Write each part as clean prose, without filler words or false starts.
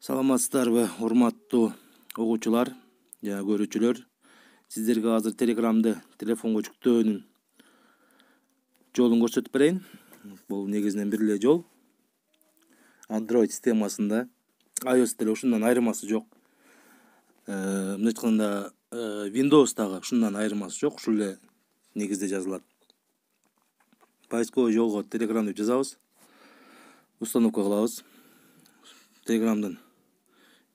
Саламатсыздарбы, урматтуу угуучулар жана көрүүчүлөр. Сиздерге азыр Телеграмды телефонго жүктөөнүн жолун көрсөтүп берейин. Бул негизинен бир эле жол. Android системасында iOS деле ушундан айырмасы жок. Мындай айтканда, Windows'тагы ушундан айырмасы жок, ушул эле негизде жазылат. Поисковый жолго Telegram деп жазабыз. Установка кылабыз. Telegramдын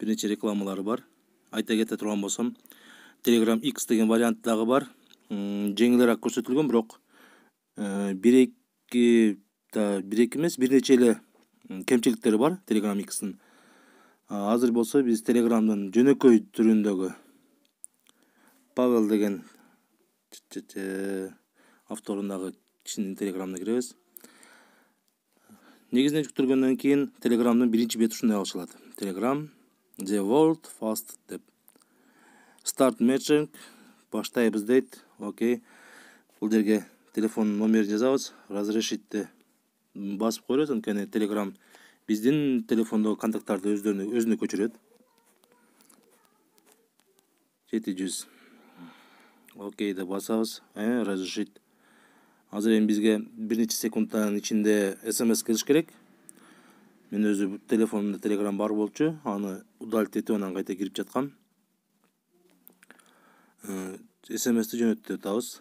бир нече рекламалары бар. Айта кете турган болсом, Telegram X деген вариант дагы бар. Жеңилирээк көрсөтүлгөн, бирок бир эки эмес, бир нече эле кемчиликтери бар Telegram X'тин. Азыр болсо биз Telegramдын жөнөкөй түрүндөгү Павел деген авторундагы кишинин Telegramына киребиз. Негизинен жүктөргөндөн кийин Telegramдын биринчи бети ушундай алышылат. Telegram The World Fast деп. Start Matching, баштайбыз дейт. Окей. Бул жерге телефон номерин жазабыз. Разрешитти басып коебуз, анткени Telegram биздин телефондогу контакттарды өзүнө көчүрөт. 700. Окей деп басабыз. Разрешит. Азыр эми бизге бир нече секундтан ичинде SMS келиш керек. Мен өзү телефонумда Telegram бар болчу, аны удалить этип анан кайта кирип жаткам. SMS-ти жөнөттү атабыз.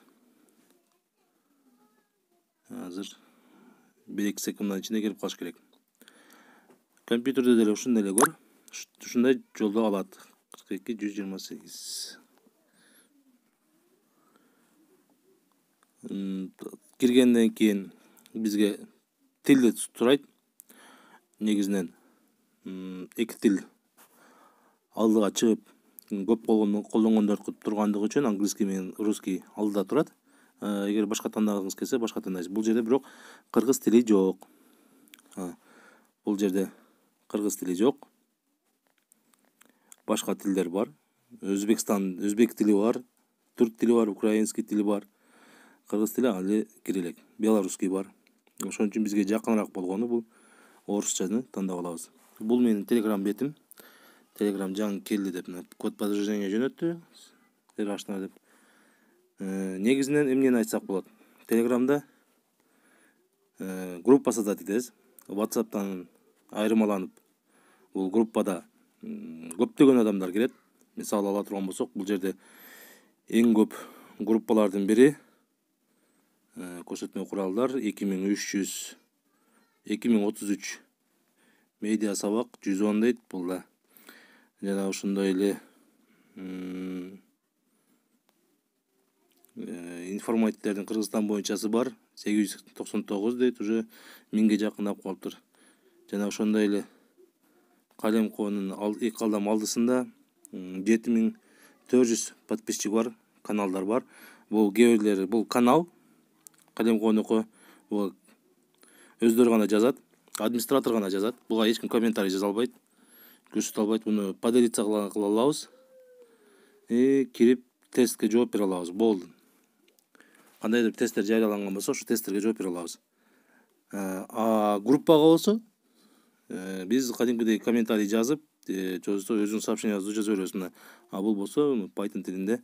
Азыр 1-2 секунддан ичинде келип калыш керек. Компьютерде деле ушундай эле көр. Ушундай жолдо алат. 42-128. Киргенден кийин бизге тилди сурайт. Негизинен эки тил алдыга чыгып, көп колдонгондор тургандыгы үчүн английский менен русский алдыда турат. Эгер башка тандагыңыз келсе, башка тандайсыз. Бул жерде бирок кыргыз тили жок. Бул жерде кыргыз тили жок. Башка тилдер бар. Өзбек тили бар, түрк тили бар, украинский тили бар. Кыргыз тили али кирелек. Белорусский бар. Ошон үчүн бизге жакыныраак болгону бул орусчаны тандап алабыз. Бул менин Telegram бетим. Telegram жаңы келди деп код подтверждение жөнөттү. Рашна деп. Негизинен эмнени айтсак болот? Telegramда группа создать этебиз. WhatsApp'тан айырмаланып, бул группада көптөгөн адамдар кирет. Мисалы ала турган болсок, бул жерде эң көп группалардын бири көрсөтмө куралдар 2033 медиа сабак 110 дейт. Бул да жана ошондой эле информативдердин Кыргызстан боюнчасы бар 899 дейт, уже 1000ге жакындап калыптыр. Жана ошондой эле Калемконун эки калдам алдысында 7400 подписчик бар, каналдар бар. Бул кээ бул канал Калемконуку бул өздөрү гана жазат, администратор гана жазат. Буга эч ким комментарий жаза албайт, көрсөтө албайт. Буну поделиться кыла алабыз. Кирип тестке жооп бере алабыз. Болду. Кандайдыр тесттер жарыяланган болсо, ошо тесттерге жооп бере алабыз. Группага болсо, биз кадимкидей комментарий жазып, жозсо өзүнүн сообщениябызды жаза беребиз. Бул болсо Python тилинде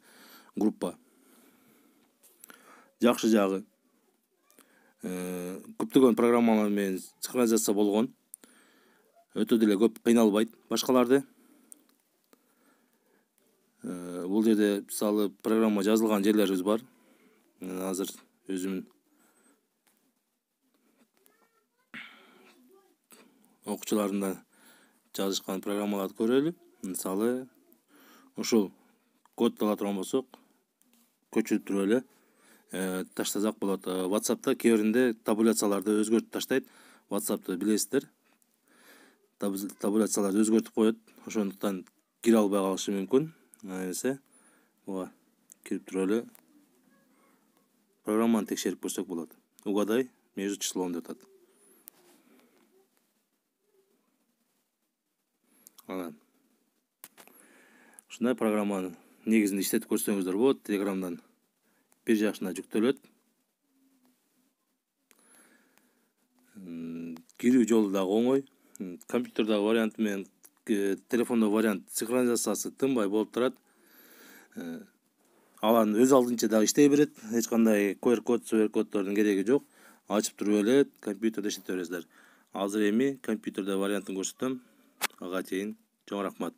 группа. Жакшы жагы, көптөгөн программалар менен синхронизация болгон. Өтө деле көп кыйналбайт башкаларды. Бул жерде мисалы программа жазылган жерлерибиз бар. Азыр өзүмүн окуучуларымдан жазышкан программаларды көрөлү. Мисалы ушул код ала турган болсок, көчүрүп туруп эле таштасак болот. WhatsApp'та кээ биринде табуляцияларды өзгөртүп таштайт. WhatsApp'ты билесиздер. Табуляцияларды өзгөртүп коет. Ошондуктан кире албай калышы мүмкүн. Эсе буга кирип туруп эле программаны текшерип көрсөк болот. Угадай между числом деп атат. Ушундай программаны негизинде иштетип көрсөңүздөр болот. Telegram'дан бир жакшына жүктөлөт. Кирүү жолу дагы оңой. Компьютердагы варианты менен телефондо вариант синхронизациясы тынбай болуп турат. Алан өз алдынча да иштей берет. Эч кандай QR код, QR коддордун кереги жок. Ачып туруп эле компьютерде иштете бересиздер. Азыр эми компьютерде вариантын көрсөтөм. Ага чейин чоң рахмат.